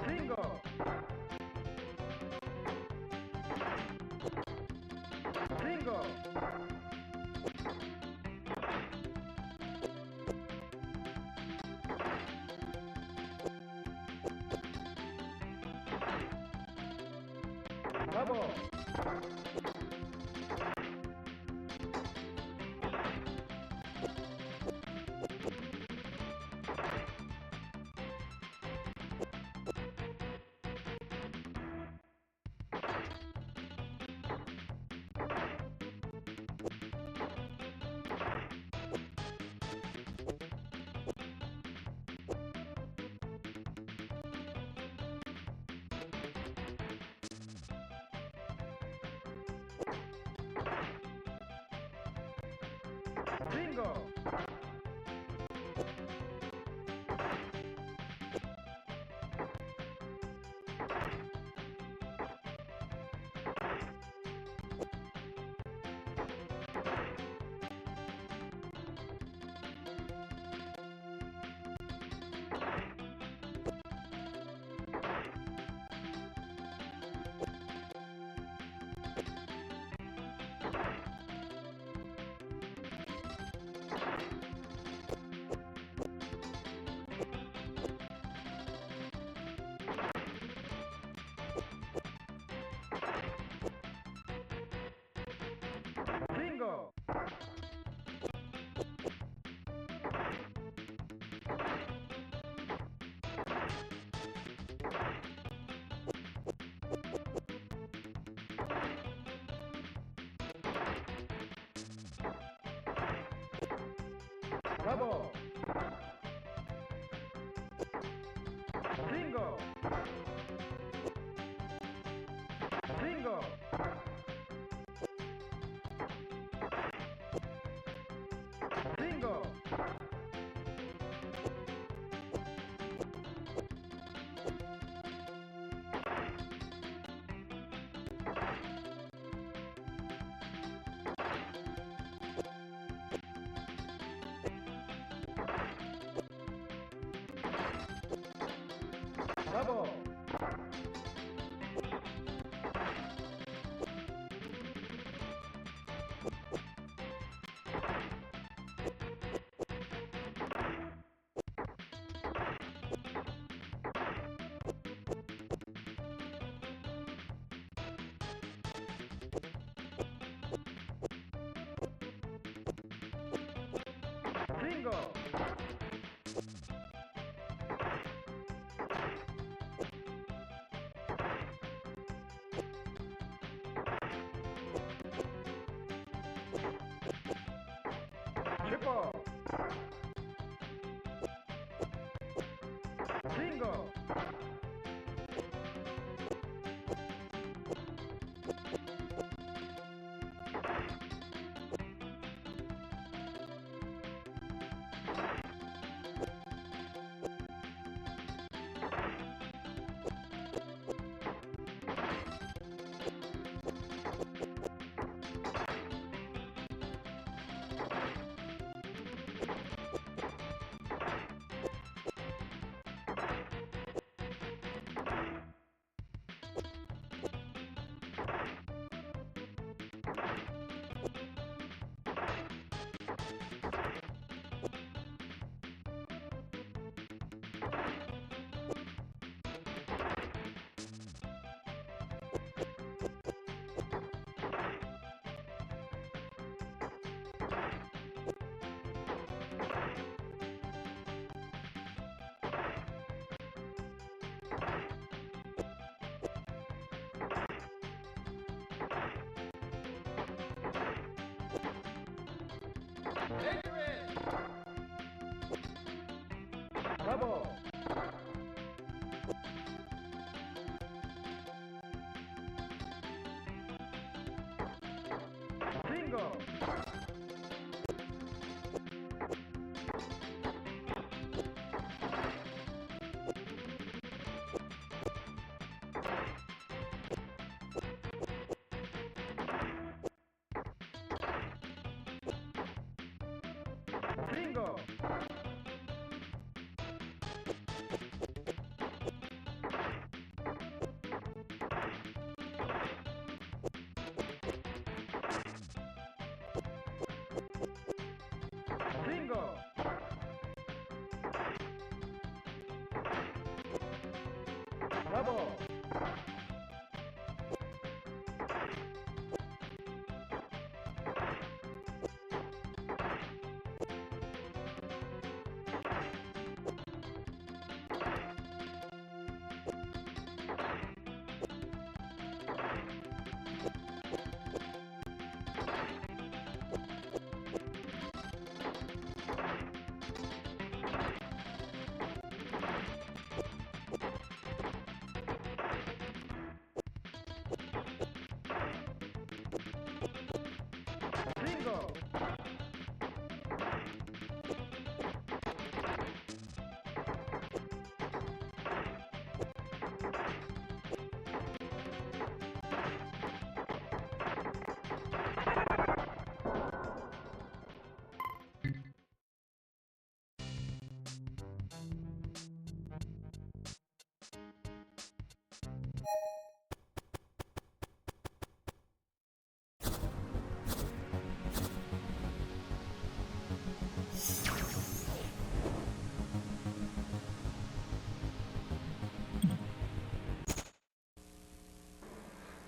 Bingo! Bingo! Double! Bingo! Bingo! Double! Bingo! Bingo! Bingo! Double! Bingo! Triple! Bingo! Tetris! Double!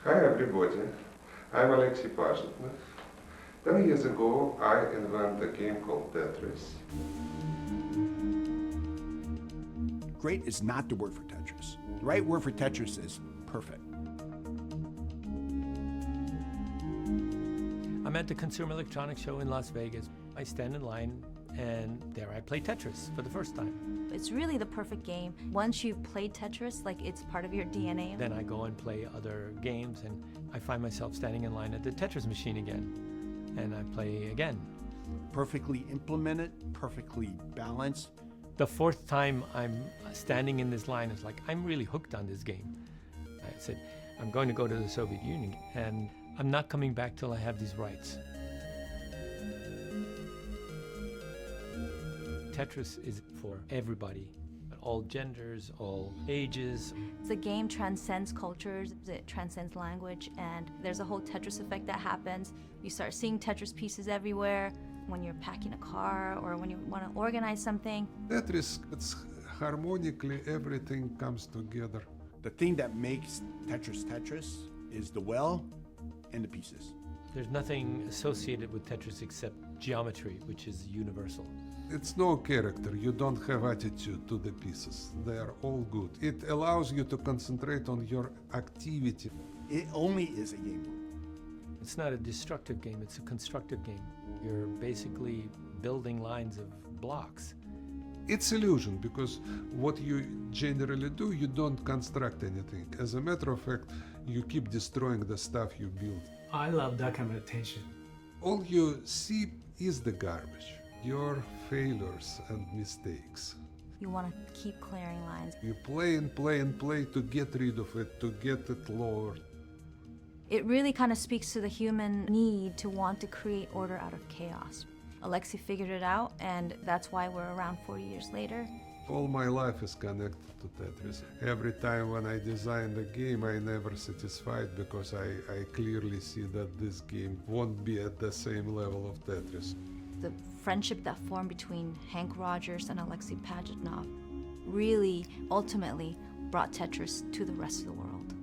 Hi everybody, I'm Alexey Pajitnov. 10 years ago I invented a game called Tetris. Great is not the word for Tetris. The right word for Tetris is perfect. I'm at the Consumer Electronics Show in Las Vegas. I stand in line and there I play Tetris for the first time. It's really the perfect game. Once you've played Tetris, like it's part of your DNA. Then I go and play other games and I find myself standing in line at the Tetris machine again. And I play again. Perfectly implemented, perfectly balanced. The fourth time I'm standing in this line, it's like, I'm really hooked on this game. I said, I'm going to go to the Soviet Union and I'm not coming back till I have these rights. Tetris is for everybody, all genders, all ages. The game transcends cultures, it transcends language, and there's a whole Tetris effect that happens. You start seeing Tetris pieces everywhere when you're packing a car or when you want to organize something. Tetris, it's harmonically everything comes together. The thing that makes Tetris Tetris is the well and the pieces. There's nothing associated with Tetris except geometry, which is universal. It's no character, you don't have attitude to the pieces. They are all good. It allows you to concentrate on your activity. It only is a game. It's not a destructive game, it's a constructive game. You're basically building lines of blocks. It's illusion, because what you generally do, you don't construct anything. As a matter of fact, you keep destroying the stuff you build. I love documentation. All you see is the garbage, your failures and mistakes. You want to keep clearing lines. You play and play and play to get rid of it, to get it lowered. It really kind of speaks to the human need to want to create order out of chaos. Alexey figured it out, and that's why we're around 40 years later. All my life is connected to Tetris. Every time when I design the game, I never satisfied because I clearly see that this game won't be at the same level of Tetris. The friendship that formed between Hank Rogers and Alexey Pajitnov really, ultimately, brought Tetris to the rest of the world.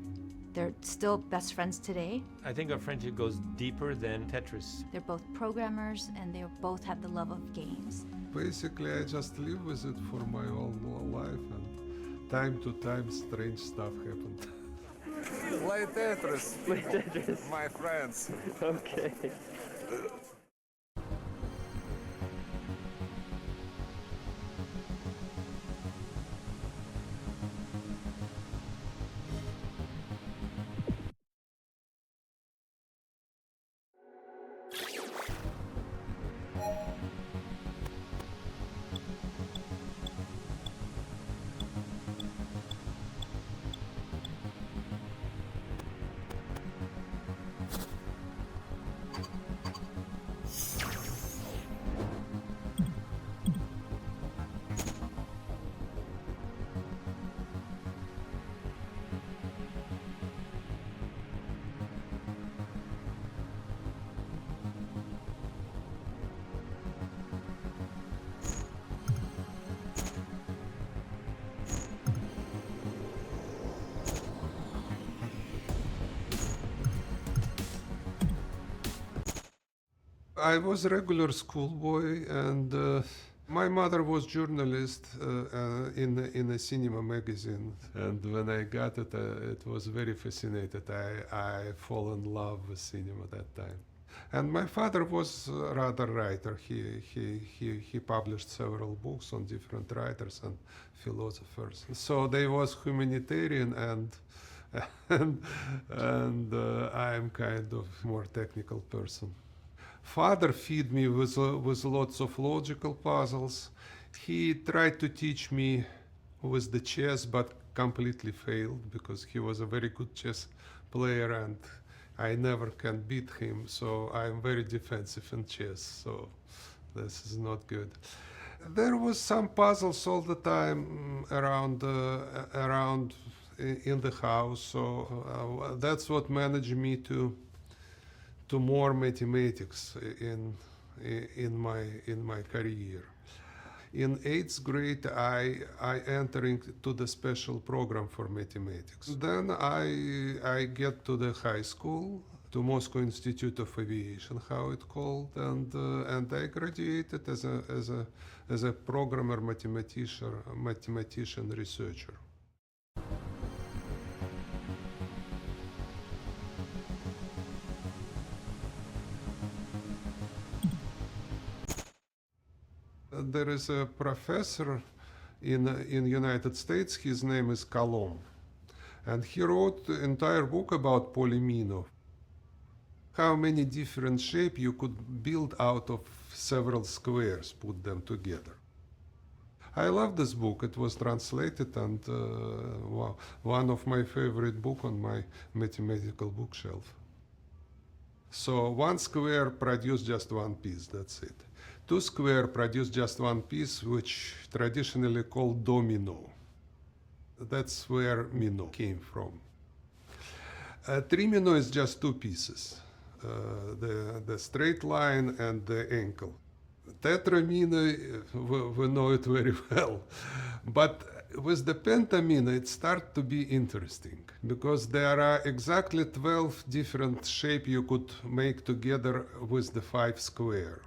They're still best friends today. I think our friendship goes deeper than Tetris. They're both programmers and they both have the love of games. Basically, I just live with it for my whole life, and time to time strange stuff happened. Play Tetris, Play Tetris. my friends. Okay. I was a regular schoolboy, and my mother was journalist in a cinema magazine. And when I got it, it was very fascinated. I fall in love with cinema that time. And my father was rather writer. He published several books on different writers and philosophers. So they was humanitarian and I'm kind of more technical person. Father feed me with lots of logical puzzles. He tried to teach me with the chess, but completely failed because he was a very good chess player and I never can beat him. So I'm very defensive in chess. So this is not good. There was some puzzles all the time around in the house. So that's what managed me to more mathematics in my career. In 8th grade, I entering to the special program for mathematics. Then I get to the high school, to Moscow Institute of Aviation, how it called, and I graduated as a programmer, mathematician, researcher. There is a professor in United States. His name is Colomb, and he wrote the entire book about polyomino. How many different shapes you could build out of several squares, put them together. I love this book. It was translated, and wow, one of my favorite books on my mathematical bookshelf. So one square produced just one piece, that's it. Two square produce just one piece, which traditionally called domino. That's where mino came from. Trimino is just two pieces, the straight line and the ankle. Tetramino, we know it very well. But with the pentamino, it starts to be interesting, because there are exactly 12 different shapes you could make together with the 5 squares.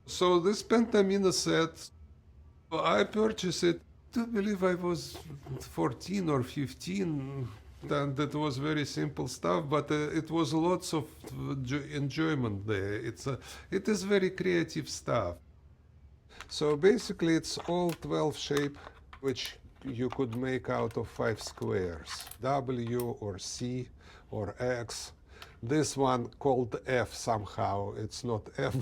So this pentamino set, I purchased it, I believe I was 14 or 15, and it was very simple stuff, but it was lots of enjoyment there. It is very creative stuff. So basically it's all 12 shapes which you could make out of 5 squares, W or C or X. This one called F somehow. It's not F,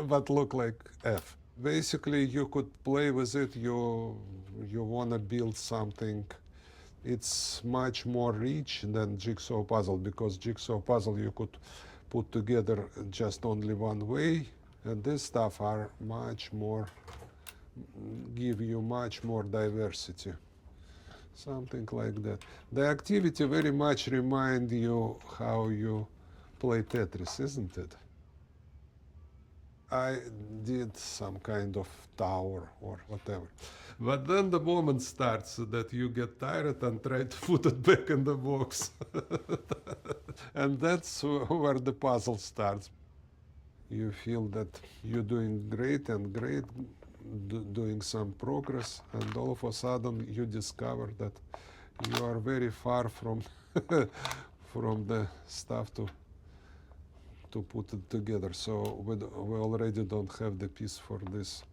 but look like F. Basically, you could play with it. You want to build something. It's much more rich than jigsaw puzzle, because jigsaw puzzle you could put together just only one way, and this stuff are much more, give you much more diversity. Something like that. The activity very much remind you how you play Tetris, isn't it? I did some kind of tower or whatever. But then the moment starts that you get tired and try to put it back in the box. And that's where the puzzle starts. You feel that you're doing great and great, doing some progress, and all of a sudden you discover that you are very far from from the stuff to put it together. So we already don't have the piece for this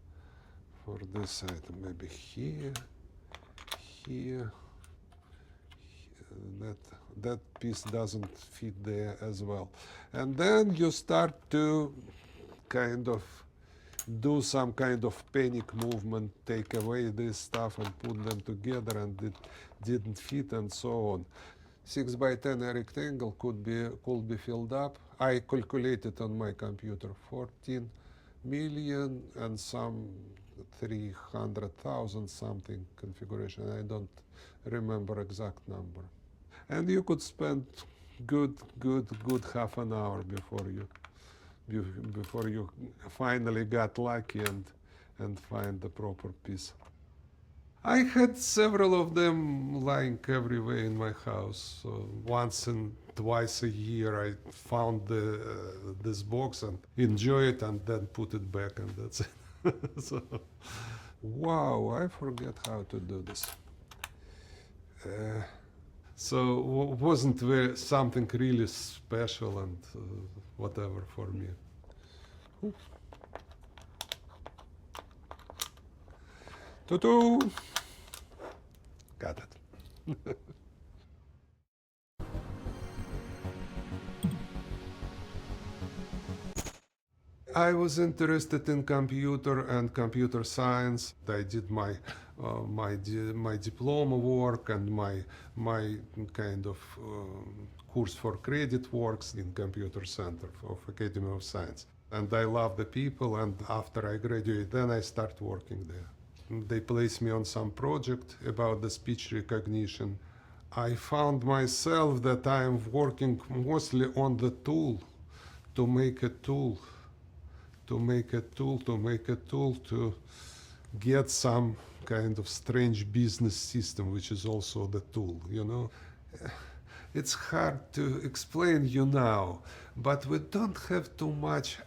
item. Maybe here, that piece doesn't fit there as well. And then you start to kind of do some kind of panic movement, take away this stuff and put them together, and it didn't fit, and so on. 6 by 10 rectangle could be filled up. I calculated on my computer 14 million and some 300,000 something configuration. I don't remember exact number. And you could spend good half an hour before you finally got lucky and find the proper piece. I had several of them lying everywhere in my house. So once and twice a year I found this box and enjoy it, and then put it back, and that's it. So, wow, I forget how to do this. So wasn't something really special and whatever for me. Tutu! Got it. I was interested in computer and computer science. I did my diploma work and my kind of course for credit works in Computer Center of Academy of Science. And I love the people, and after I graduate, then I start working there. They place me on some project about the speech recognition. I found myself that I'm working mostly on the tool, to make a tool make a tool to get some kind of strange business system, which is also the tool, you know. It's hard to explain you now, but we don't have too much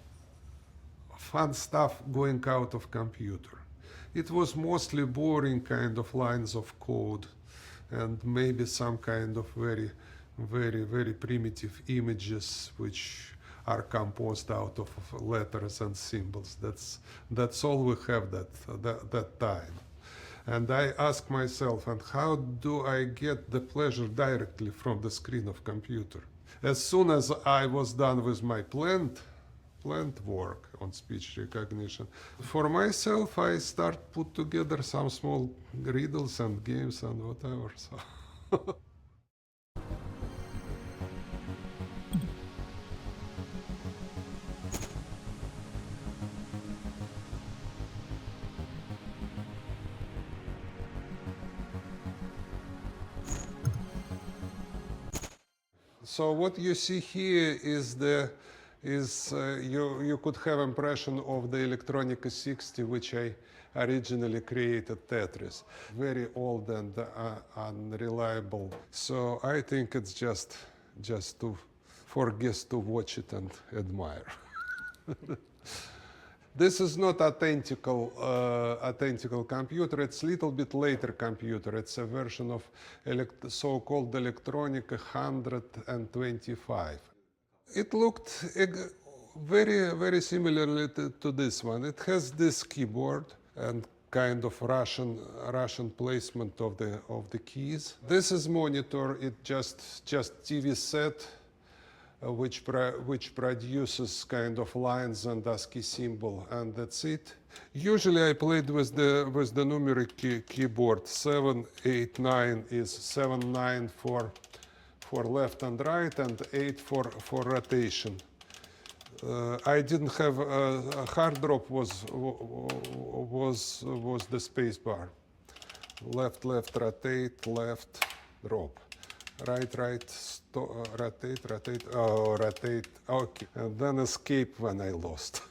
fun stuff going out of computer. It was mostly boring kind of lines of code and maybe some kind of very, very primitive images which are composed out of letters and symbols. That's all we have that time. And I ask myself, and how do I get the pleasure directly from the screen of computer? As soon as I was done with my planned work on speech recognition, for myself I start put together some small riddles and games and whatever. So. So what you see here is you could have impression of the Electronica 60, which I originally created Tetris. Very old and unreliable. So I think it's just for guests to watch it and admire. This is not authentical computer. It's a little bit later computer. It's a version of so-called Electronica 125. It looked very similarly to this one. It has this keyboard and kind of Russian placement of the keys. This is monitor. It just TV set. Which produces kind of lines and ASCII symbol, and that's it. Usually I played with the numeric keyboard. 7, 8, 9 is 7, 9 for left and right, and 8 for rotation. I didn't have a hard drop was the space bar. Left, rotate, left, drop. Right, rotate, rotate, okay. And then escape when I lost.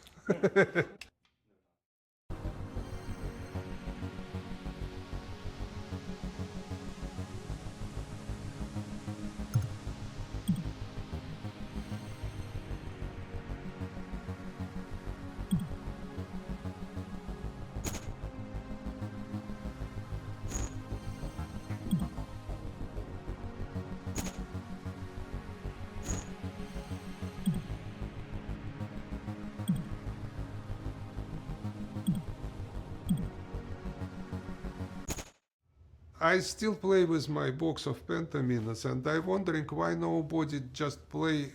I still play with my box of pentaminas, and I'm wondering why nobody just play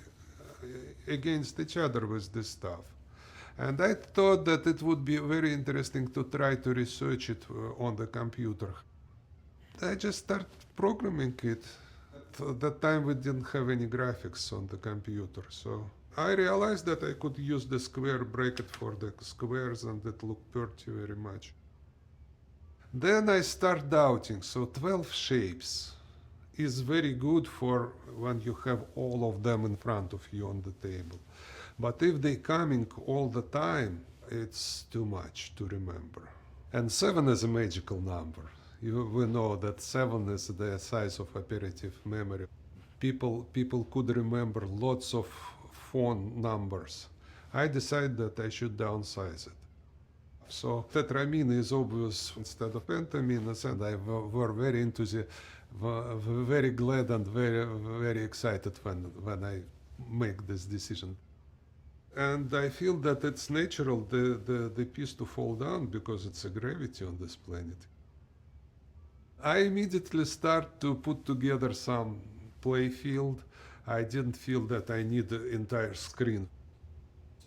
against each other with this stuff. And I thought that it would be very interesting to try to research it on the computer. I just started programming it. At that time we didn't have any graphics on the computer, so I realized that I could use the square bracket for the squares, and it looked pretty very much. Then I start doubting, so 12 shapes is very good for when you have all of them in front of you on the table. But if they coming all the time, it's too much to remember. And 7 is a magical number. We know that 7 is the size of operative memory. People could remember lots of phone numbers. I decided that I should downsize it. So tetramine is obvious instead of pentaminas, and I were very very glad and very excited when I make this decision. And I feel that it's natural the piece to fall down because it's a gravity on this planet. I immediately start to put together some play field. I didn't feel that I need the entire screen.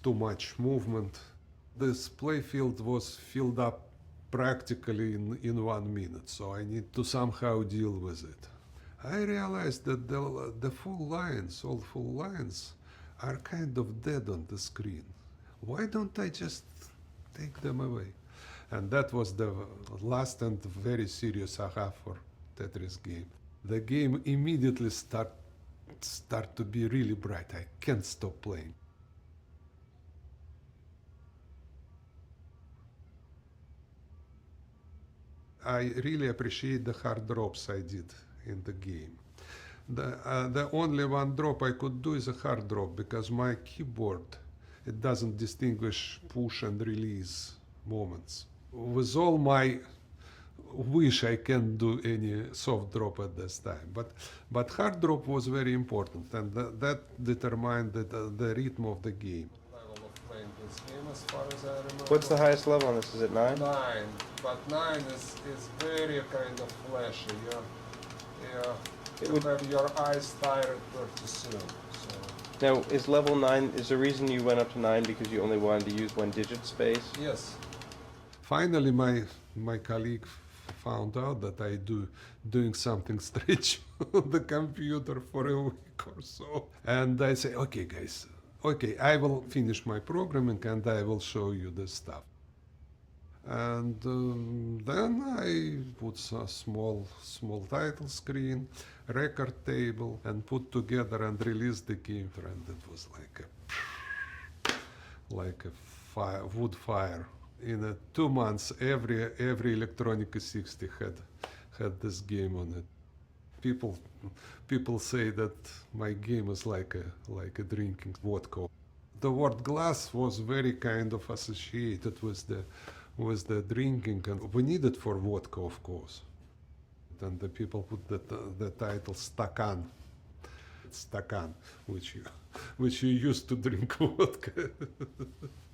Too much movement. This playfield was filled up practically in 1 minute, so I need to somehow deal with it. I realized that the full lines, all full lines, are kind of dead on the screen. Why don't I just take them away? And that was the last and very serious aha for Tetris game. The game immediately start to be really bright. I can't stop playing. I really appreciate the hard drops I did in the game. The only one drop I could do is a hard drop because my keyboard, it doesn't distinguish push and release moments. With all my wish I can do any soft drop at this time, but hard drop was very important, and that determined the rhythm of the game. Level of playing this game, as far as I remember. What's the highest level on this? Is it 9? 9, but 9 is very kind of flashy. You have your eyes tired pretty soon. So. Now, is level 9, is the reason you went up to 9 because you only wanted to use 1 digit space? Yes. Finally, my colleague found out that I doing something strange on the computer for a week or so. And I say, okay, guys, okay, I will finish my programming and I will show you the stuff. And then I put a small title screen, record table, and put together and released the game. And it was like a wood fire. In 2 months, every Electronica 60 had this game on it. People say that my game is like a drinking vodka. The word glass was very kind of associated with the drinking, and we need it for vodka, of course. And the people put the title Stakan, which you used to drink vodka.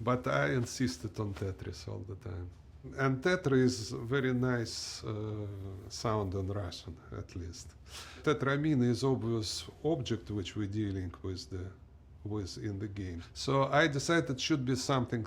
But I insisted on Tetris all the time. And Tetris is very nice sound in Russian, at least. Tetramine is obvious object which we're dealing with in the game. So I decided it should be something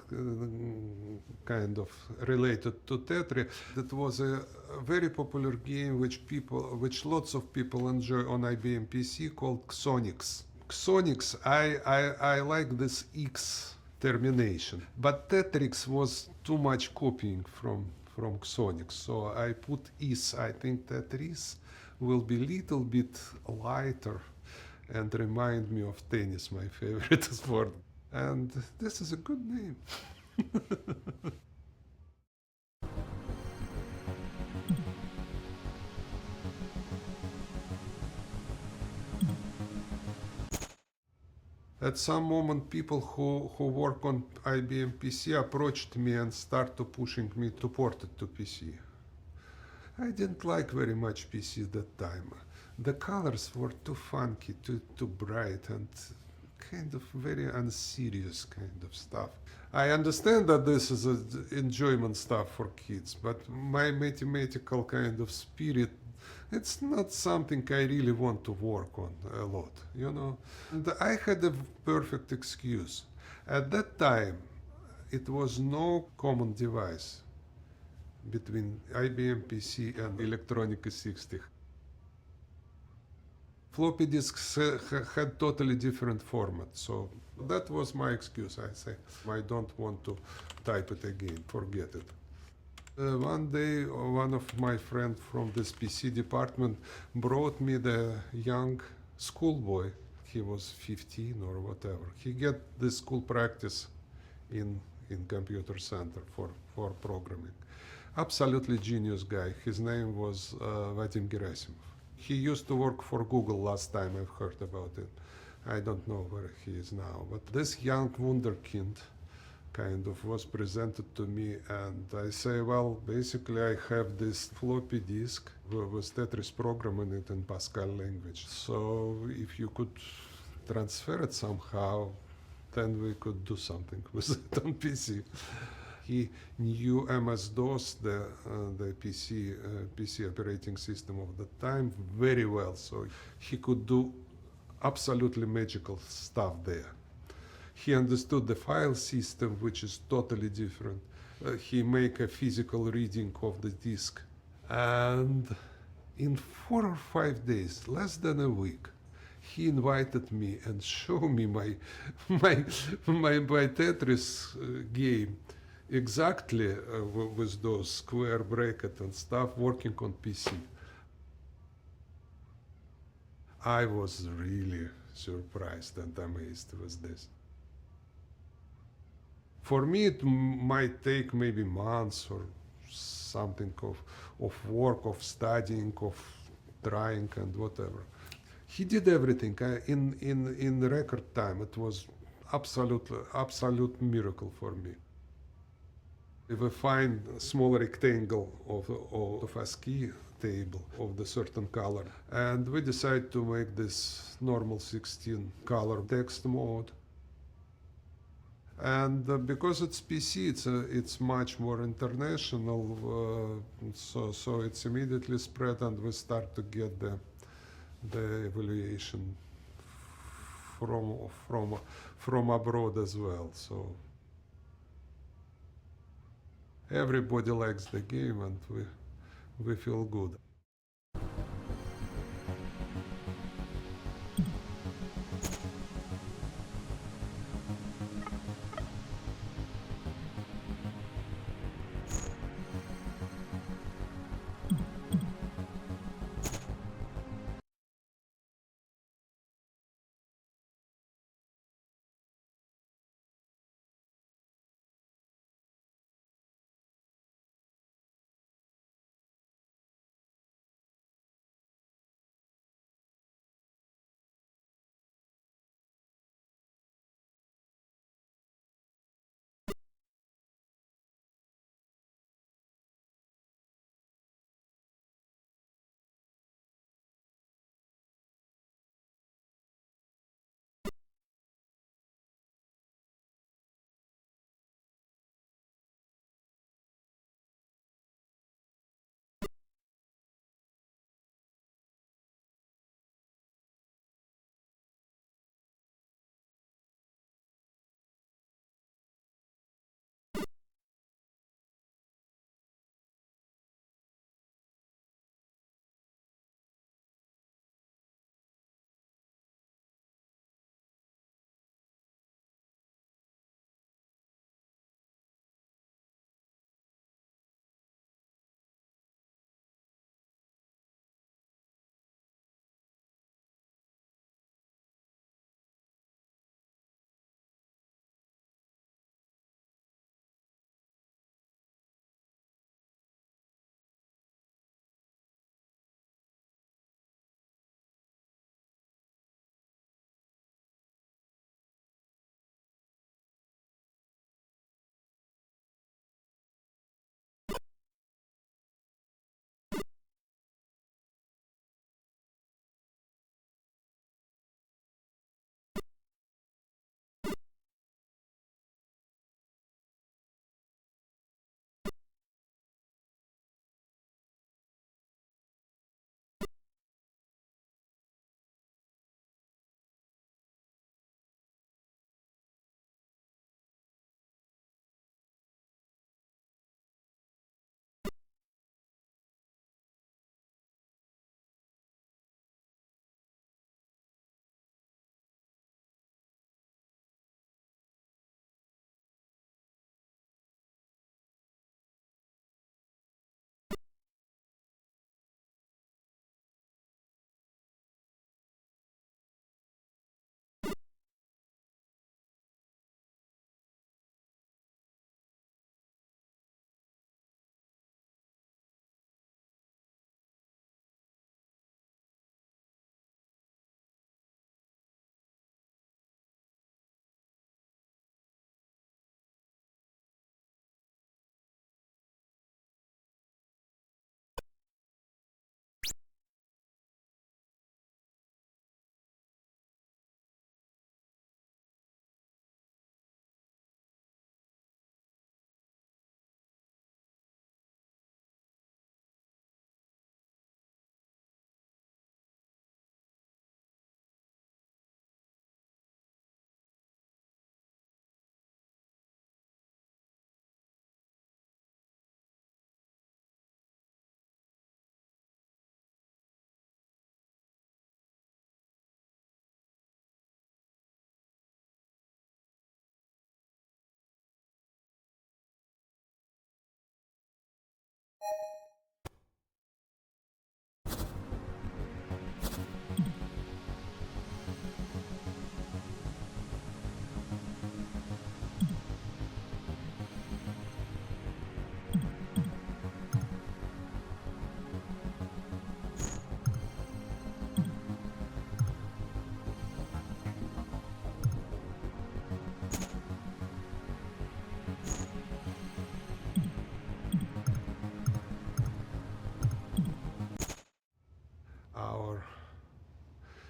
kind of related to Tetris. That was a very popular game which lots of people enjoy on IBM PC called Icônicas. Icônicas, I like this X termination, but Tetris was too much copying from Icônicas, so I put is. I think Tetris will be little bit lighter and remind me of tennis, my favorite sport. And this is a good name. At some moment, people who work on IBM PC approached me and started pushing me to port it to PC. I didn't like very much PC that time. The colors were too funky, too bright, and kind of very unserious kind of stuff. I understand that this is enjoyment stuff for kids, but my mathematical kind of spirit, it's not something I really want to work on a lot, you know. And I had a perfect excuse. At that time, it was no common device between IBM PC and Electronica 60. Floppy disks had totally different format, so that was my excuse. I say, I don't want to type it again, forget it. One day, one of my friends from this PC department brought me the young schoolboy. He was 15 or whatever. He get the school practice in computer center for programming. Absolutely genius guy. His name was Vadim Gerasimov. He used to work for Google last time I've heard about it. I don't know where he is now, but this young wunderkind kind of was presented to me, and I say, well, basically I have this floppy disk with Tetris program in it in Pascal language. So if you could transfer it somehow, then we could do something with it on PC. He knew MS-DOS, the PC operating system of the time, very well, so he could do absolutely magical stuff there. He understood the file system, which is totally different. He make a physical reading of the disk. And in 4 or 5 days, less than a week, he invited me and showed me my Tetris game, exactly with those square bracket and stuff, working on PC. I was really surprised and amazed with this. For me, it might take maybe months or something of work, of studying, of trying, and whatever. He did everything in record time. It was absolute miracle for me. If we find a small rectangle of a ski table of the certain color, and we decide to make this normal 16 color text mode. And because it's PC, it's much more international, so it's immediately spread, and we start to get the evaluation from abroad as well. So everybody likes the game, and we feel good.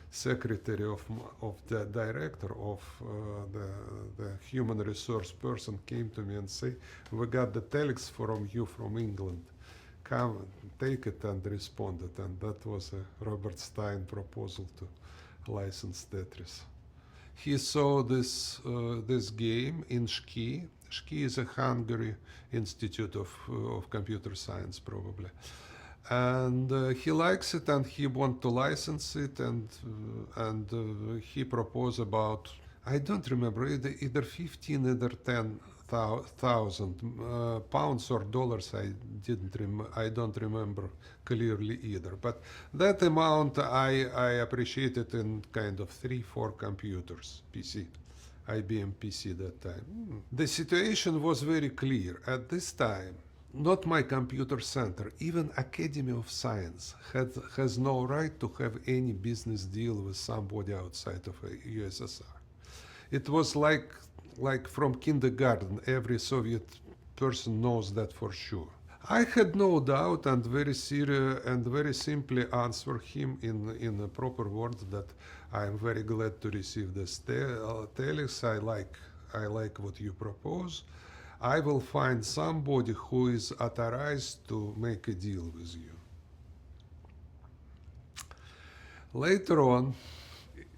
secretary of the director of the human resource person came to me and say, we got the telex from you from England. Come, take it and respond it. And that was a Robert Stein proposal to license Tetris. He saw this game in Ski. Ski is a Hungary Institute of Computer Science, probably. And he likes it, and he wants to license it, and he proposed about, I don't remember, either 15, either 10,000 pounds or dollars. I don't remember clearly either. But that amount I appreciated in kind of 3-4 computers, PC. IBM PC that time. The situation was very clear. At this time, not my computer center, even Academy of Science has no right to have any business deal with somebody outside of USSR. It was like from kindergarten, every Soviet person knows that for sure. I had no doubt and very serious and very simply answered him in a proper words that I am very glad to receive this telex. I like what you propose. I will find somebody who is authorized to make a deal with you. Later on,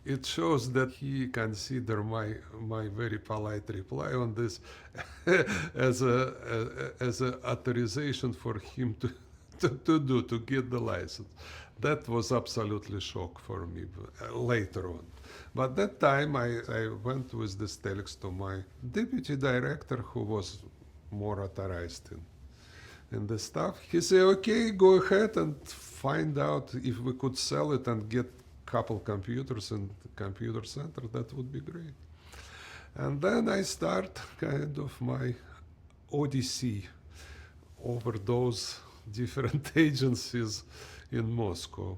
it shows that he considered my very polite reply on this as a authorization for him to get the license. That was absolutely shock for me later on. But that time I went with this telex to my deputy director, who was more authorized in the stuff. He said, okay, go ahead and find out if we could sell it and get couple computers in the computer center. That would be great. And then I start kind of my odyssey over those different agencies in Moscow.